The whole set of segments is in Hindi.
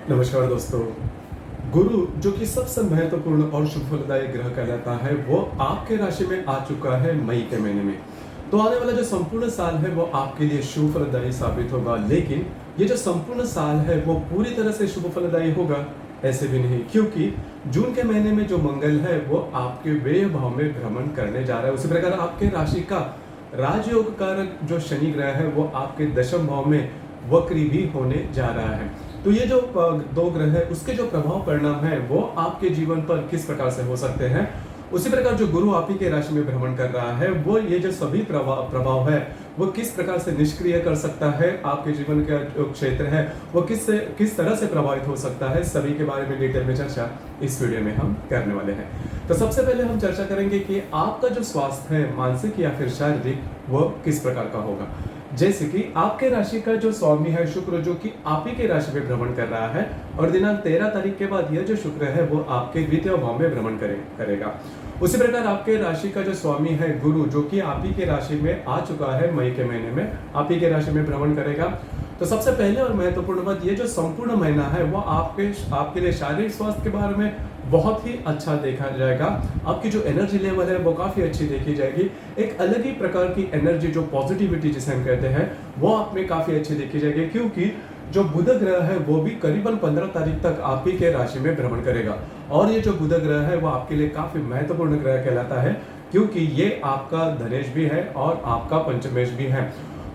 नमस्कार दोस्तों। गुरु जो कि सबसे महत्वपूर्ण और शुभ फलदायी ग्रह कहलाता है, वो आपके राशि में आ चुका है मई के महीने में। तो आने वाला जो संपूर्ण साल है वो आपके लिए शुभ फलदायी साबित होगा, लेकिन ये जो संपूर्ण साल है वो पूरी तरह से शुभ फलदायी होगा ऐसे भी नहीं, क्योंकि जून के महीने में जो मंगल है वो आपके व्यय भाव में भ्रमण करने जा रहा है। उसी प्रकार आपके राशि का राजयोग कारक जो शनि ग्रह है वो आपके दशम भाव में वक्री भी होने जा रहा है। तो ये जो दो ग्रह है उसके जो प्रभाव परिणाम है वो आपके जीवन पर किस प्रकार से हो सकते हैं। उसी प्रकार जो गुरु आप ही के राशि में भ्रमण कर रहा है वो ये जो सभी प्रभाव है वो किस प्रकार से निष्क्रिय कर सकता है, आपके जीवन का जो क्षेत्र है वो किस तरह से प्रभावित हो सकता है, सभी के बारे में डिटेल में चर्चा इस वीडियो में हम करने वाले हैं। तो सबसे पहले हम चर्चा करेंगे कि आपका जो स्वास्थ्य है, मानसिक या फिर शारीरिक, वो किस प्रकार का होगा। जैसे कि आपके राशि का जो स्वामी है शुक्र, जो कि आप ही के राशि में भ्रमण कर रहा है और दिनांक 13 तारीख के बाद यह जो शुक्र है वो आपके द्वितीय भाव में भ्रमण करेगा। उसी प्रकार आपके राशि का जो स्वामी है गुरु, जो कि आप ही के राशि में आ चुका है मई के महीने में, आप ही के राशि में भ्रमण करेगा। तो सबसे पहले और महत्वपूर्ण बात, ये जो संपूर्ण महीना है वो आपके लिए शारीरिक स्वास्थ्य के बारे में बहुत ही अच्छा देखा जाएगा। आपकी जो एनर्जी लेवल है वो काफ़ी अच्छी देखी जाएगी। एक अलग ही प्रकार की एनर्जी, जो पॉजिटिविटी जिसे हम कहते हैं, वो आप में काफ़ी अच्छी देखी जाएगी, क्योंकि जो बुध ग्रह है वो भी करीबन 15 तारीख तक आप ही के राशि में भ्रमण करेगा। और ये जो बुध ग्रह है वो आपके लिए काफ़ी महत्वपूर्ण ग्रह कहलाता है, क्योंकि ये आपका धनेश भी है और आपका पंचमेश भी है।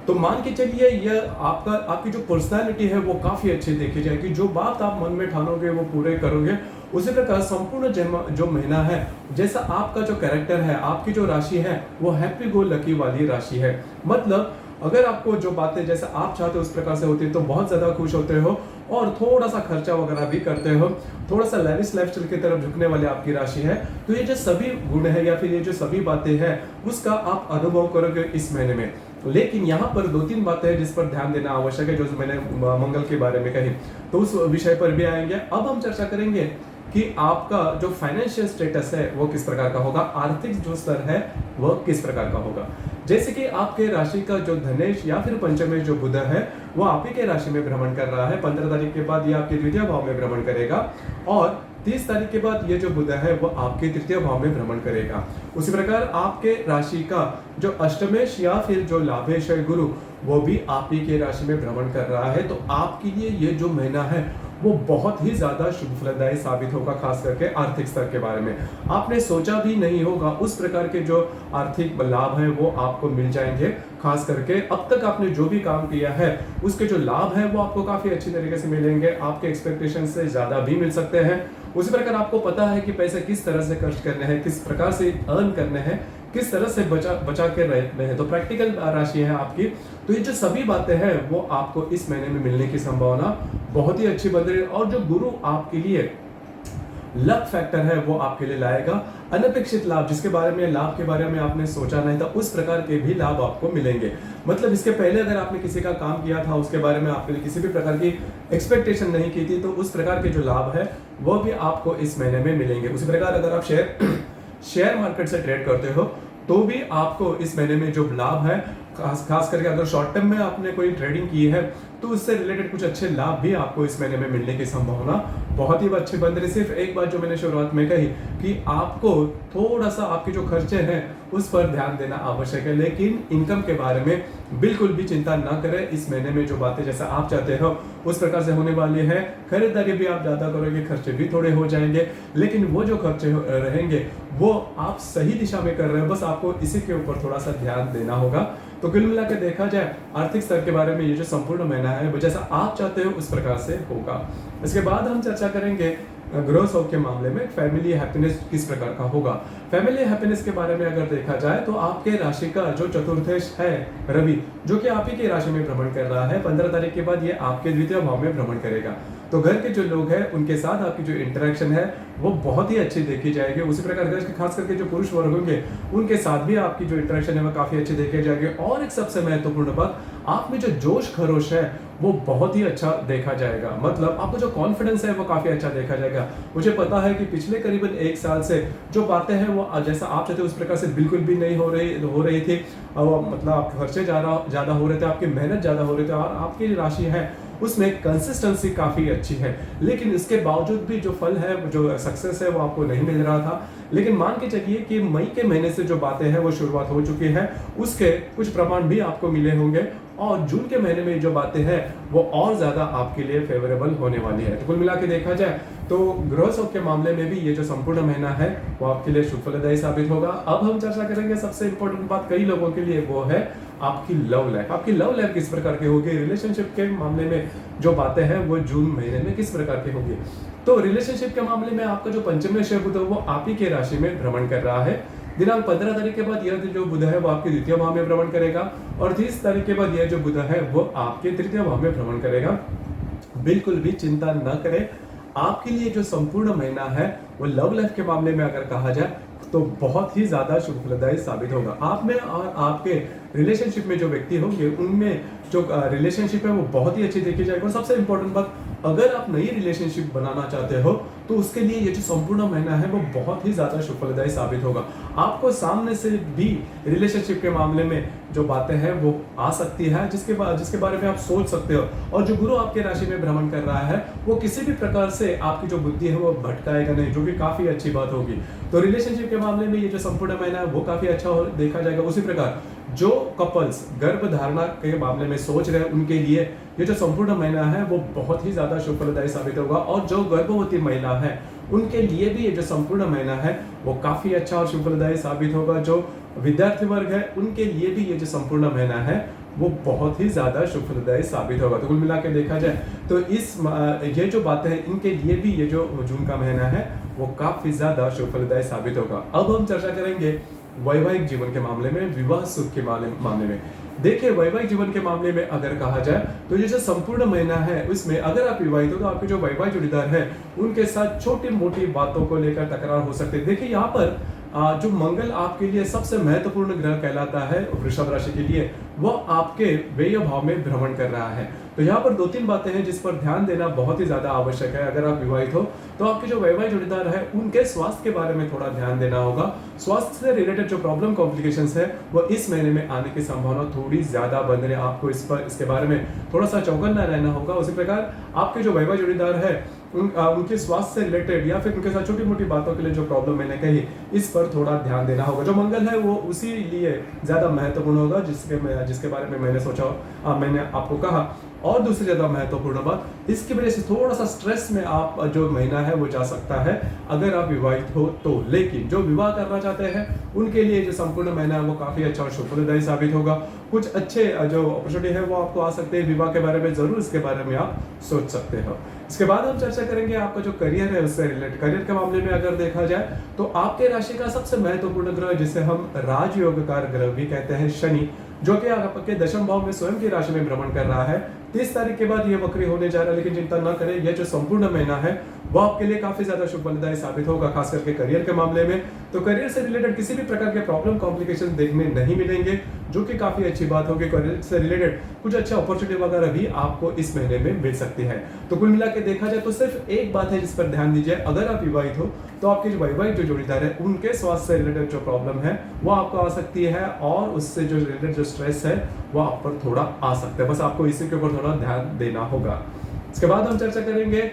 तो मान के चलिए यह आपकी जो पर्सनालिटी है वो काफी अच्छी देखी जाएगी। जो बात आप मन में ठानोगे वो पूरे करोगे। उसी प्रकार संपूर्ण जो महीना है, जैसा आपका जो कैरेक्टर है, आपकी जो राशि है वो हैप्पी गो लकी वाली राशि है। मतलब अगर आपको जो बातें जैसे आप चाहते हो उस प्रकार से होती है तो बहुत ज्यादा खुश होते हो और थोड़ा सा खर्चा वगैरह भी करते हो, थोड़ा सा लैविश लाइफस्टाइल की तरफ झुकने वाली आपकी राशि है। तो ये जो सभी गुण है या फिर ये जो सभी बातें हैं उसका आप अनुभव करोगे इस महीने में। लेकिन यहाँ पर दो तीन बातें हैं जिस पर ध्यान देना आवश्यक है, जो मैंने मंगल के बारे में कही, तो उस विषय पर भी आएंगे। अब हम चर्चा करेंगे कि आपका जो फाइनेंशियल स्टेटस है वो किस प्रकार का होगा, आर्थिक जो स्तर है वो किस प्रकार का होगा। जैसे कि आपके राशि का जो धनेश या फिर पंचमेश जो बुध है वो आप ही के राशि में भ्रमण कर रहा है। 15 तारीख के बाद ये आपके द्वितीय भाव में भ्रमण करेगा और 30 तारीख के बाद ये जो बुध है वो आपके तृतीय भाव में भ्रमण करेगा। उसी प्रकार आपके राशि का जो अष्टमेश या फिर जो लाभेश है गुरु, वो भी आप ही के राशि में भ्रमण कर रहा है। तो आपके लिए ये जो महीना है वो बहुत ही ज्यादा शुभ फलदायी साबित होगा, खास करके आर्थिक स्तर के बारे में आपने सोचा भी नहीं होगा उस प्रकार के जो आर्थिक लाभ है वो आपको मिल जाएंगे। खास करके अब तक आपने जो भी काम किया है उसके जो लाभ है वो आपको काफी अच्छी तरीके से मिलेंगे, आपके एक्सपेक्टेशन से ज्यादा भी मिल सकते हैं। उसी प्रकार आपको पता है कि पैसे किस तरह से खर्च करने हैं, किस प्रकार से अर्न करने हैं, किस तरह से बचा के रहते हैं। तो प्रैक्टिकल राशि है आपकी। तो ये जो सभी बातें हैं वो आपको इस महीने में मिलने की संभावना बहुत ही अच्छी बन रही है। और जो गुरु आपके लिए लक फैक्टर है वो आपके लिए लाएगा, अनपेक्षित लाभ, जिसके बारे में लाभ के बारे में आपने सोचा नहीं था उस प्रकार के भी लाभ आपको मिलेंगे। मतलब इसके पहले अगर आपने किसी का काम किया था उसके बारे में आपने किसी भी प्रकार की एक्सपेक्टेशन नहीं की थी, तो उस प्रकार के जो लाभ है वो भी आपको इस महीने में मिलेंगे। उसी प्रकार अगर आप शेयर मार्केट से ट्रेड करते हो तो भी आपको इस महीने में जो लाभ है, खास करके अगर शॉर्ट टर्म में आपने कोई ट्रेडिंग की है तो उससे रिलेटेड कुछ अच्छे लाभ भी आपको इस महीने में मिलने की संभावना बहुत ही अच्छी बन रही। सिर्फ एक बात जो मैंने शुरुआत में कही कि आपको थोड़ा सा आपके जो खर्चे हैं उस पर ध्यान देना आवश्यक है, लेकिन इनकम के बारे में बिल्कुल भी चिंता ना करें। इस महीने में जो बातें जैसा आप चाहते हो उस प्रकार से होने वाली है। खरीदारी भी आप ज्यादा करोगे, खर्चे भी थोड़े हो जाएंगे, लेकिन वो जो खर्चे रहेंगे वो आप सही दिशा में कर रहे हो, बस आपको इसी के ऊपर थोड़ा सा ध्यान देना होगा। तो कुल मिला के देखा जाए आर्थिक स्तर के बारे में ये जो संपूर्ण महीना है वो जैसा आप चाहते हो उस प्रकार से होगा। इसके बाद हम चर्चा करेंगे गृह सुख के मामले में फैमिली हैप्पीनेस किस प्रकार का होगा। फैमिली हैप्पीनेस के बारे में अगर देखा जाए तो आपके राशि का जो चतुर्थेश है रवि, जो कि आप ही की राशि में भ्रमण कर रहा है, 15 तारीख के बाद ये आपके द्वितीय भाव में भ्रमण करेगा। तो घर के जो लोग हैं उनके साथ आपकी जो इंटरेक्शन है वो बहुत ही अच्छी देखी जाएगी। उसी प्रकार घर के खास करके जो पुरुष वर्ग होंगे उनके साथ भी आपकी जो इंटरेक्शन है वो काफी अच्छी देखी जाएगी। और एक सबसे महत्वपूर्ण बात, आप में जो जोश खरोश है वो बहुत ही अच्छा देखा जाएगा। मतलब आपको जो कॉन्फिडेंस है वो काफी अच्छा देखा जाएगा। मुझे पता है कि पिछले करीबन एक साल से जो बातें हैं वो जैसा आप चाहते उस प्रकार से बिल्कुल भी नहीं हो रही थी। मतलब आप खर्चे ज्यादा हो रहे थे, आपकी मेहनत ज्यादा हो रही थी और आपकी राशि है उसमें कंसिस्टेंसी काफ़ी अच्छी है। लेकिन इसके बावजूद भी जो फल है, जो सक्सेस है, वो आपको नहीं मिल रहा था। लेकिन मान के चलिए कि मई के महीने से जो बातें हैं वो शुरुआत हो चुकी है, उसके कुछ प्रमाण भी आपको मिले होंगे और जून के महीने में जो बातें हैं वो और ज़्यादा आपके लिए फेवरेबल होने वाली है। तो कुल मिला के देखा जाए तो गृह सुख के मामले में भी ये जो संपूर्ण महीना है वो आपके लिए शुभ फलदायी साबित होगा। अब हम चर्चा करेंगे सबसे इंपॉर्टेंट बात कई लोगों के लिए, वो है आपकी लव लाइफ। आपकी लव लाइफ किस प्रकार की होगी, रिलेशनशिप के मामले में जो बातें हैं वो जून महीने में किस प्रकार की होगी। तो रिलेशनशिप के मामले में आपका जो पंचम शय बुध है वो आप ही के राशि में भ्रमण कर रहा है। दिनांक 15 तारीख के बाद यह जो बुध है वो आपके द्वितीय भाव में भ्रमण करेगा और 30 तारीख के बाद यह जो बुध है वो आपके तृतीय भाव में भ्रमण करेगा। बिल्कुल भी चिंता न करें, आपके लिए जो संपूर्ण महीना है वो लव लाइफ के मामले में अगर कहा जाए तो बहुत ही ज्यादा शुभ फलदायी साबित होगा। आप में और आपके रिलेशनशिप में जो व्यक्ति होंगे उनमें जो रिलेशनशिप है वो बहुत ही अच्छी देखी जाएगी। और सबसे इंपॉर्टेंट बात, अगर आप नई रिलेशनशिप बनाना चाहते हो तो उसके लिए ये जो संपूर्ण महीना है वो बहुत ही ज्यादा शुभ फलदायी साबित होगा। आपको सामने से भी रिलेशनशिप के मामले में जो बातें हैं वो आ सकती है, जिसके बारे में आप सोच सकते हो। और जो गुरु आपके राशि में भ्रमण कर रहा है वो किसी भी प्रकार से आपकी जो बुद्धि है वो भटकाएगा नहीं, जो कि काफी अच्छी बात होगी। तो रिलेशनशिप के मामले में ये जो संपूर्ण महीना है वो काफी अच्छा देखा जाएगा। उसी प्रकार जो कपल्स गर्भ धारणा के मामले में सोच रहे हैं उनके लिए ये जो संपूर्ण महीना है वो बहुत ही ज्यादा शुभ फलदायी साबित होगा। और जो गर्भवती महिला है उनके लिए भी ये जो संपूर्ण महीना है वो काफी अच्छा और शुभ फलदायी साबित होगा। जो विद्यार्थी वर्ग है उनके लिए भी ये जो संपूर्ण महीना है वो बहुत ही ज्यादा शुभ फलदायी साबित होगा। तो कुल मिला के देखा जाए तो ये जो बातें हैं इनके लिए भी ये जो जून का महीना है वो काफी ज्यादा शुभ फलदायी साबित होगा। अब हम चर्चा करेंगे वैवाहिक जीवन के मामले में, विवाह सुख के मामले में। देखिए, वैवाहिक जीवन के मामले में अगर कहा जाए तो ये जो संपूर्ण महीना है उसमें अगर आप विवाहित हो तो आपके जो वैवाहिक जोड़ीदार है उनके साथ छोटी मोटी बातों को लेकर तकरार हो सकते हैं। देखिए, यहाँ पर जो मंगल आपके लिए सबसे महत्वपूर्ण ग्रह कहलाता है वृषभ राशि के लिए, वो आपके व्यय भाव में भ्रमण कर रहा है। तो यहाँ पर 2-3 बातें हैं जिस पर ध्यान देना बहुत ही ज्यादा आवश्यक है। अगर आप विवाहित हो तो आपके जो वैवाहिक जोड़ीदार है उनके स्वास्थ्य के बारे में थोड़ा ध्यान देना होगा। स्वास्थ्य से रिलेटेड जो प्रॉब्लम कॉम्प्लिकेशंस है वो इस महीने में आने की संभावना थोड़ी ज्यादा बन रही है। आपको इसके बारे में थोड़ा सा चौकन्ना रहना होगा। उसी प्रकार आपके जो वैवाहिक जोड़ीदार है उनके स्वास्थ्य से रिलेटेड या फिर उनके साथ छोटी मोटी बातों के लिए जो प्रॉब्लम मैंने कही इस पर थोड़ा ध्यान देना होगा। जो मंगल है वो उसी लिए ज्यादा महत्वपूर्ण होगा जिसके बारे में मैंने आपको कहा। और दूसरी ज्यादा महत्वपूर्ण बात, इसकी वजह से थोड़ा सा स्ट्रेस में आप जो महीना है वो जा सकता है अगर आप विवाहित हो तो। लेकिन जो विवाह करना चाहते हैं उनके लिए जो संपूर्ण महीना है वो काफी अच्छा और शुभ फलदायी साबित होगा। कुछ अच्छे जो अपॉर्चुनिटी है वो आपको आ सकते हैं। विवाह के बारे में जरूर इसके बारे में आप सोच सकते हो। इसके बाद हम चर्चा करेंगे आपका जो करियर है उससे रिलेटेड। करियर के मामले में अगर देखा जाए तो आपके राशि का सबसे महत्वपूर्ण ग्रह जिसे हम राजयोगकार ग्रह भी कहते हैं, शनि, जो कि आपके दशम भाव में स्वयं की राशि में भ्रमण कर रहा है। 30 तारीख के बाद ये वक्री होने जा रहा है, लेकिन चिंता न करें, यह जो संपूर्ण महीना है वो आपके लिए काफी ज्यादा शुभ फलदायी साबित होगा, खास करके करियर के मामले में। तो करियर से रिलेटेड किसी भी प्रकार के प्रॉब्लम कॉम्प्लिकेशन देखने नहीं मिलेंगे, जो कि काफी अच्छी बात होगी। करियर से रिलेटेड कुछ अच्छा अपॉर्चुनिटी वगैरह भी आपको इस महीने में मिल सकती है। तो कुल मिला के देखा जाए तो सिर्फ एक बात है जिस पर ध्यान दीजिए, अगर आप विवाहित हो तो आपके जो वैवाहिक जो जोड़ीदार है उनके स्वास्थ्य से रिलेटेड जो प्रॉब्लम है वो आपको आ सकती है और उससे जो रिलेटेड जो स्ट्रेस है वो आप पर थोड़ा आ सकता है। बस आपको इसी के ऊपर थोड़ा ध्यान देना होगा। इसके बाद हम चर्चा करेंगे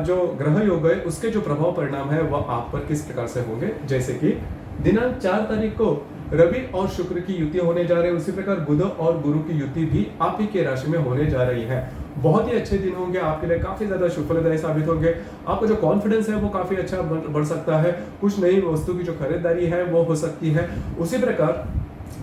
जो ग्रह योग है उसके जो प्रभाव परिणाम है वो आप पर किस प्रकार से होंगे। जैसे कि दिनांक 4 तारीख को रवि और शुक्र की युति होने जा रही है, उसी प्रकार बुध और गुरु की युति भी आप ही के राशि में होने जा रही है। बहुत ही अच्छे दिन होंगे आपके लिए, काफी ज्यादा शुभ फलदायी साबित होंगे। आपको जो कॉन्फिडेंस है वो काफी अच्छा बढ़ सकता है। कुछ नई वस्तु की जो खरीदारी है वो हो सकती है। उसी प्रकार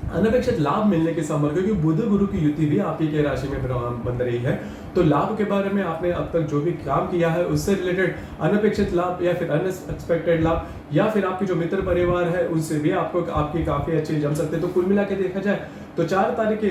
अनपेक्षित लाभ मिलने की संभावना, क्योंकि बुध गुरु की युति भी आप ही के राशि में बन रही है। तो लाभ के बारे में आपने अब तक जो भी काम किया है उससे रिलेटेड अनपेक्षित लाभ या फिर अनएक्सपेक्टेड लाभ या फिर आपके जो मित्र परिवार है उनसे भी आपकी काफी अच्छी जम सकते हैं। तो कुल मिला के देखा जाए तो 4 तारीख के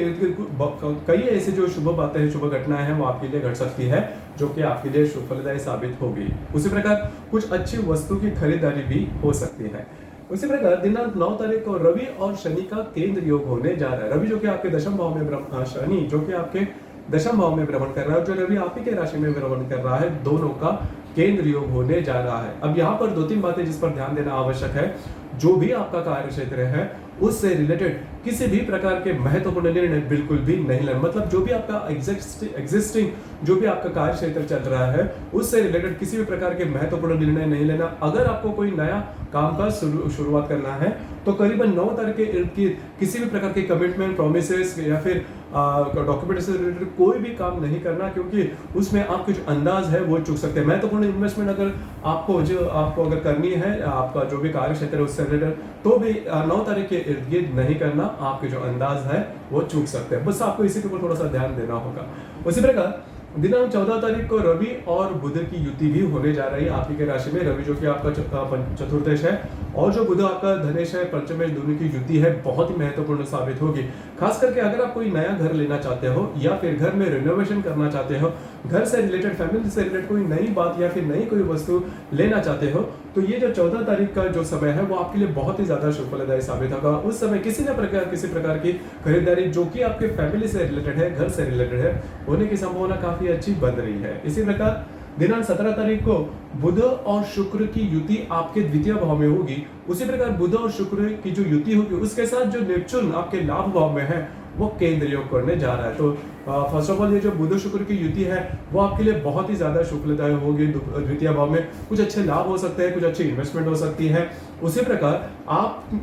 कई ऐसी जो शुभ बातें हैं, शुभ घटनाएं हैं वो आपके लिए घट सकती है, जो कि आपके लिए शुभ फलदायी साबित होगी। उसी प्रकार कुछ अच्छी वस्तु की खरीदारी भी हो सकती है। उसी प्रकार दिनांक 9 तारीख को रवि और शनि का केंद्र योग होने जा रहा है। रवि जो कि आपके दशम भाव में, शनि जो कि आपके दशम भाव में भ्रमण कर रहा है, जो रवि आप ही के राशि में भ्रमण कर रहा है, दोनों का केंद्र योग होने जा रहा है। अब यहाँ पर 2-3 बातें जिस पर ध्यान देना आवश्यक है। जो भी आपका कार्य क्षेत्र है उससे रिलेटेड किसी भी प्रकार के महत्वपूर्ण निर्णय बिल्कुल भी नहीं लेना। मतलब जो भी आपका एग्जिस्टिंग जो भी आपका कार्य क्षेत्र चल रहा है उससे रिलेटेड किसी भी प्रकार के महत्वपूर्ण निर्णय नहीं लेना। अगर आपको कोई नया काम का शुरुआत करना है तो करीबन 9 तारीख के इर्द गिर्द किसी भी प्रकार के कमिटमेंट, प्रोमिसेस या फिर डॉक्यूमेंट से रिलेटेड कोई भी काम नहीं करना, क्योंकि उसमें आपके जो अंदाज है वो चूक सकते हैं। महत्वपूर्ण इन्वेस्टमेंट अगर आपको अगर करनी है, आपका जो भी कार्य क्षेत्र है उससे रिलेटेड, तो भी 9 तारीख के इर्द गिर्द नहीं करना। आपके जो अंदाज है वो चूक सकते हैं। बस आपको इसी के ऊपर थोड़ा सा ध्यान देना होगा। उसी प्रकार दिनांक 14 तारीख को रवि और बुध की युति भी होने जा रही है आप ही के राशि में। रवि जो कि आपका चतुर्दश है और जो बुध आपका धनेश है, पंचमेश, दोनों की युति है बहुत ही महत्वपूर्ण साबित होगी। खास करके अगर आप कोई नया घर लेना चाहते हो या फिर घर में रिनोवेशन करना चाहते हो, घर से रिलेटेड, फैमिली से रिलेटेड कोई नई बात या फिर नई कोई वस्तु लेना चाहते हो, तो ये जो 14 तारीख का जो समय है वो आपके लिए बहुत ही ज्यादा शुभ फलदायी साबित होगा। उस समय किसी प्रकार की खरीदारी जो कि आपके फैमिली से रिलेटेड है, घर से रिलेटेड है, होने की संभावना काफी अच्छी बन रही है। इसी प्रकार दिनांक 17 तारीख को बुध और शुक्र की युति आपके द्वितीय भाव में होगी। उसी प्रकार बुध और शुक्र की जो युति होगी उसके साथ जो नेपच्यून आपके लाभ भाव में है वो केंद्र योग करने जा रहा है। तो फर्स्ट ऑफ ऑल ये जो बुध शुक्र की युति है वो आपके लिए बहुत ही ज्यादा शुभदायी होगी। द्वितीय भाव में कुछ अच्छे लाभ हो सकते हैं, कुछ अच्छी इन्वेस्टमेंट हो सकती है। उसी प्रकार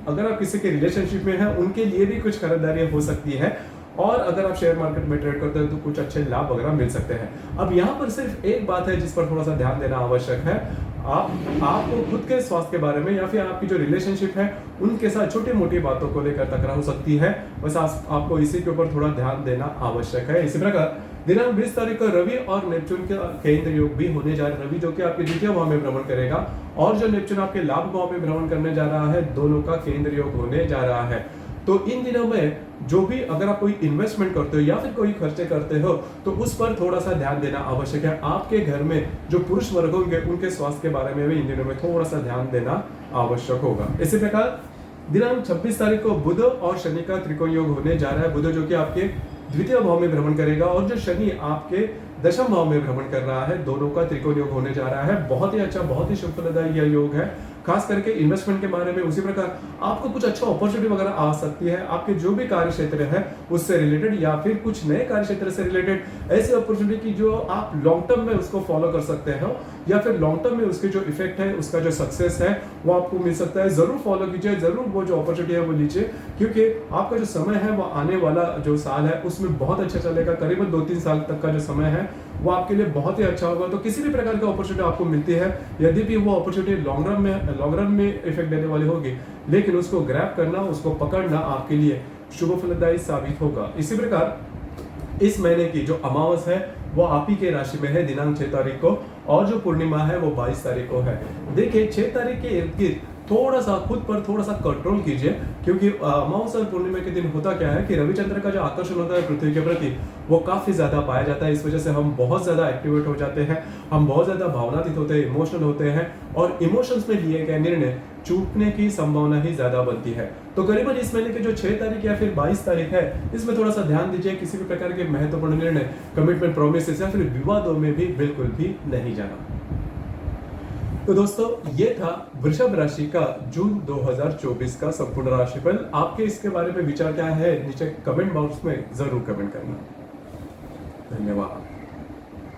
अगर आप किसी के रिलेशनशिप में हैं उनके लिए भी कुछ खरीदारी हो सकती है, और अगर आप शेयर मार्केट में ट्रेड करते हो तो कुछ अच्छे लाभ वगैरह मिल सकते हैं। अब यहाँ पर सिर्फ एक बात है जिस पर थोड़ा सा ध्यान देना आवश्यक है। आपको खुद के स्वास्थ्य के बारे में या फिर आपकी जो रिलेशनशिप है उनके साथ छोटी मोटी बातों को लेकर तकरार हो सकती है। बस आपको इसी के ऊपर थोड़ा ध्यान देना आवश्यक है। इसी प्रकार दिनांक 20 तारीख को रवि और नेपच्यून का केंद्र योग भी होने जा रहा है। रवि जो कि आपके द्वितीय भाव में भ्रमण करेगा और जो नेपच्यून आपके लाभ भाव में भ्रमण करने जा रहा है, दोनों का केंद्र योग होने जा रहा है। तो इन दिनों में जो भी अगर आप कोई इन्वेस्टमेंट करते हो या फिर कोई खर्चे करते हो तो उस पर थोड़ा सा ध्यान देना आवश्यक है। आपके घर में जो पुरुष वर्ग होंगे उनके स्वास्थ्य के बारे में भी इन दिनों में थोड़ा सा ध्यान देना आवश्यक होगा। इसी प्रकार दिनांक 26 तारीख को बुध और शनि का त्रिकोण योग होने जा रहा है। बुध जो कि आपके द्वितीय भाव में भ्रमण करेगा और जो शनि आपके दशम भाव में भ्रमण कर रहा है, दोनों का त्रिकोण योग होने जा रहा है। बहुत ही अच्छा, बहुत ही शुभ फलदायी यह योग है, खास करके इन्वेस्टमेंट के बारे में। उसी प्रकार आपको कुछ अच्छा अपॉर्चुनिटी वगैरह आ सकती है आपके जो भी कार्य क्षेत्र है उससे रिलेटेड या फिर कुछ नए कार्य क्षेत्र से रिलेटेड ऐसी अपॉर्चुनिटी की जो आप लॉन्ग टर्म में उसको फॉलो कर सकते हो या फिर लॉन्ग टर्म में उसके जो इफेक्ट है, उसका जो सक्सेस है वो आपको मिल सकता है। जरूर फॉलो कीजिए, जरूर वो जो अपॉर्चुनिटी है वो लीजिए, क्योंकि आपका जो समय है वो आने वाला जो साल है उसमें बहुत अच्छा चलेगा। करीबन 2-3 साल तक का जो समय है वो आपके लिए बहुत ही अच्छा होगा। तो किसी भी प्रकार की अपॉर्चुनिटी आपको मिलती है, यदि भी वो अपॉर्चुनिटी लॉन्ग रन में इफेक्ट देने वाली होगी, लेकिन उसको ग्रैब करना, उसको पकड़ना आपके लिए शुभ फलदायी साबित होगा। इसी प्रकार इस महीने की जो अमावस है वो आप ही के राशि में है दिनांक 6 तारीख को, और जो पूर्णिमा है वो 22 तारीख को है। देखिए 6 तारीख के इर्द गिर्द थोड़ा सा खुद पर थोड़ा सा कंट्रोल कीजिए, क्योंकि अमावस और पूर्णिमा के दिन होता क्या है कि रविचंद्र का जो आकर्षण होता है पृथ्वी के प्रति वो काफी ज्यादा पाया जाता है। इस वजह से हम बहुत ज्यादा एक्टिवेट हो जाते हैं, हम बहुत ज्यादा भावनातीत होते हैं, इमोशनल होते हैं, और इमोशंस में लिए गए निर्णय चूकने की संभावना ही ज्यादा बनती है। तो करीबन इस महीने के जो 6 तारीख या फिर 22 तारीख है इसमें थोड़ा सा ध्यान दीजिए, किसी भी प्रकार के महत्वपूर्ण निर्णय, कमिटमेंट, प्रोमिसेस या फिर विवादों में भी बिल्कुल भी नहीं जाना। तो दोस्तों ये था वृषभ राशि का जून 2024 का संपूर्ण राशिफल। आपके इसके बारे में विचार क्या है नीचे कमेंट बॉक्स में जरूर कमेंट करना। धन्यवाद।